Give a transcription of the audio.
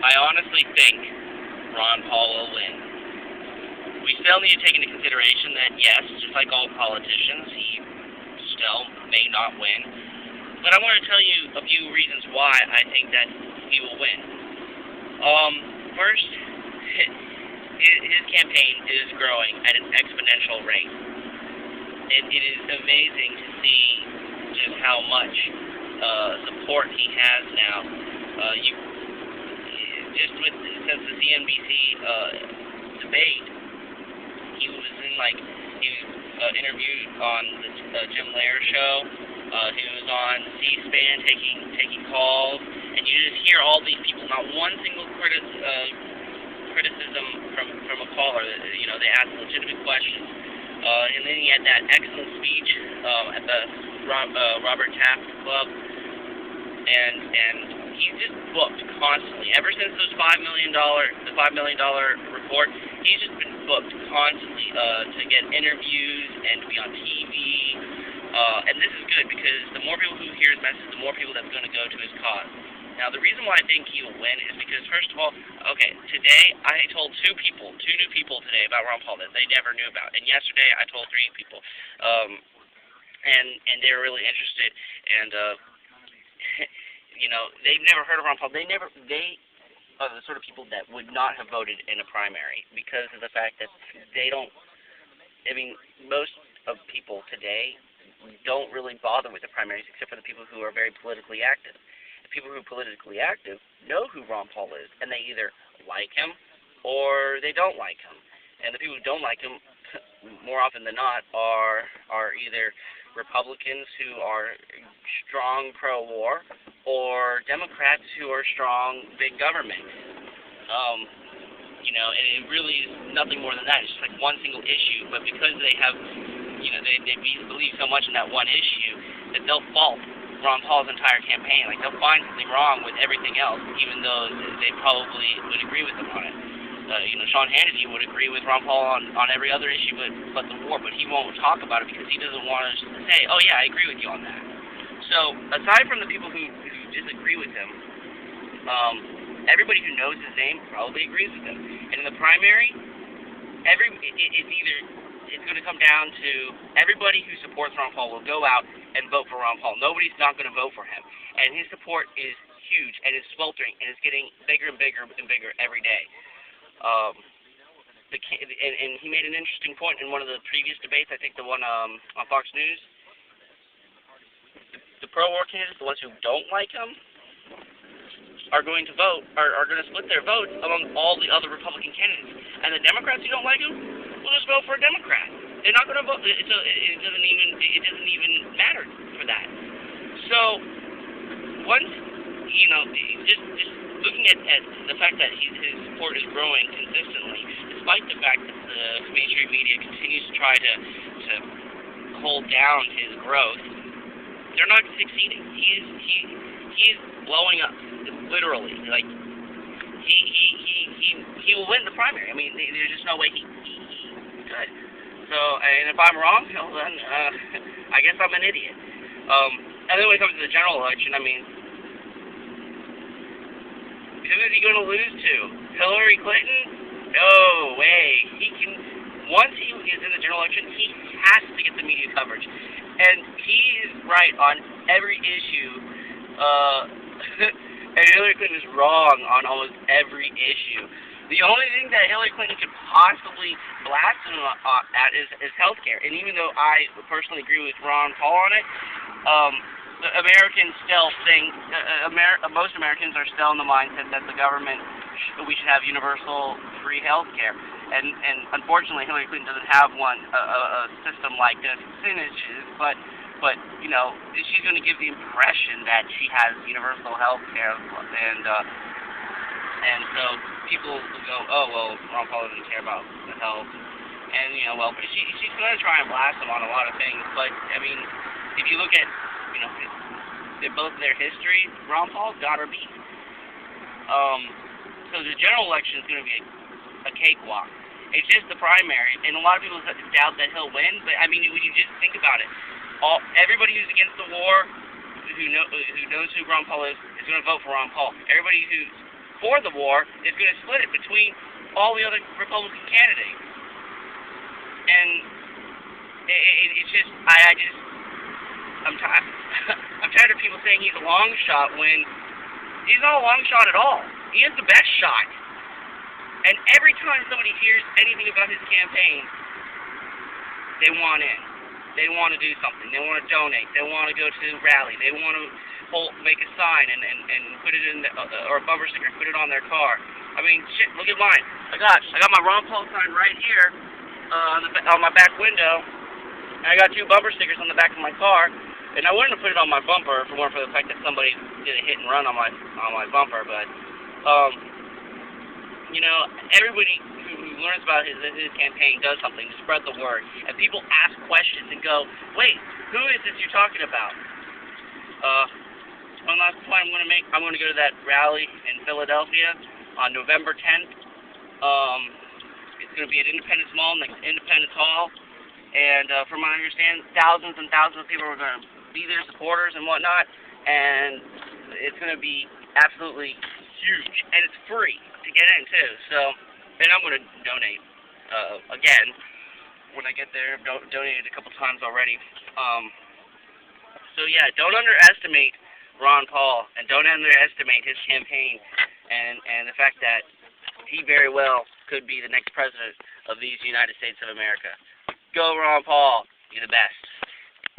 I honestly think Ron Paul will win. We still need to take into consideration that, yes, just like all politicians, he still may not win. But I want to tell you a few reasons why I think that he will win. First, his campaign is growing at an exponential rate. It is amazing to see just how much support he has now. Since the CNBC debate, he was interviewed on the Jim Lehrer show. He was on C-SPAN taking calls, and you just hear all these people. Not one single criticism from a caller. They ask legitimate questions. And then he had that excellent speech at the Robert Taft Club, and he's just booked constantly. Ever since the $5 million report, he's just been booked constantly to get interviews and to be on TV. And this is good because the more people who hear his message, the more people that's going to go to his cause. Now, the reason why I think he will win is because, first of all, today I told two new people today about Ron Paul that they never knew about, and yesterday I told 3 people, and they were really interested, and they've never heard of Ron Paul. They are the sort of people that would not have voted in a primary because of the fact that they don't. Most of people today don't really bother with the primaries except for the people who are very politically active. The people who are politically active know who Ron Paul is, and they either like him or they don't like him. And the people who don't like him, more often than not, are either Republicans who are strong pro-war or Democrats who are strong big government. And it really is nothing more than that. It's just like one single issue, but because they have, they believe so much in that one issue that they'll fault Ron Paul's entire campaign. Like, they'll find something wrong with everything else, even though they probably would agree with him on it. Sean Hannity would agree with Ron Paul on every other issue but the war, but he won't talk about it because he doesn't want us to say, oh yeah, I agree with you on that. So, aside from the people who disagree with him, everybody who knows his name probably agrees with him. And in the primary, it's going to come down to everybody who supports Ron Paul will go out and vote for Ron Paul. Nobody's not going to vote for him. And his support is huge, and it's sweltering, and it's getting bigger and bigger and bigger every day. And he made an interesting point in one of the previous debates, I think the one on Fox News. The pro-war candidates, the ones who don't like him, are going to vote, are going to split their votes among all the other Republican candidates. And the Democrats who don't like him will just vote for a Democrat. They're not going to vote. It doesn't even matter for that. So once just looking at the fact that his support is growing consistently, despite the fact that the mainstream media continues to try to hold down his growth, they're not succeeding. He's blowing up, literally. Like, he will win the primary. There's just no way he could. So, and if I'm wrong, then I guess I'm an idiot. And then when it comes to the general election, who is he going to lose to? Hillary Clinton? No way. Once he is in the general election, he has to get the media coverage. And he is right on every issue. And Hillary Clinton is wrong on almost every issue. The only thing that Hillary Clinton could possibly blast him at is healthcare. And even though I personally agree with Ron Paul on it, Americans still think, most Americans are still in the mindset that the government, we should have universal free health care. And unfortunately, Hillary Clinton doesn't have a system like this, but she's going to give the impression that she has universal health care, and so people will go, oh, well, Ron Paul doesn't care about the health, and, she's going to try and blast him on a lot of things, but, if you look at, both their history, Ron Paul's got her beat. So the general election is going to be a cakewalk. It's just the primary, and a lot of people doubt that he'll win, but, when you just think about it, everybody who's against the war, who knows who Ron Paul is going to vote for Ron Paul. Everybody who's for the war is going to split it between all the other Republican candidates. And it's just, I'm tired. I'm tired of people saying he's a long shot when he's not a long shot at all. He is the best shot. And every time somebody hears anything about his campaign, they want in. They want to do something. They want to donate. They want to go to the rally. They want to make a sign and put it in or a bumper sticker and put it on their car. I mean, shit, look at mine. I got my Ron Paul sign right here on my back window. And I got 2 bumper stickers on the back of my car. And I wouldn't have put it on my bumper if it weren't for the fact that somebody did a hit and run on my bumper. But you know, everybody who learns about his campaign does something to spread the word. And people ask questions and go, wait, who is this you're talking about? One last point I'm going to make, I'm going to go to that rally in Philadelphia on November 10th. It's going to be at Independence Mall, next to Independence Hall. And from what I understand, thousands and thousands of people are going to be there, supporters and whatnot. And it's going to be absolutely huge. And it's free to get in, too. So, and I'm going to donate again when I get there. I've donated a couple times already. So, yeah, don't underestimate Ron Paul, and don't underestimate his campaign and the fact that he very well could be the next president of these United States of America. Go, Ron Paul. You're the best.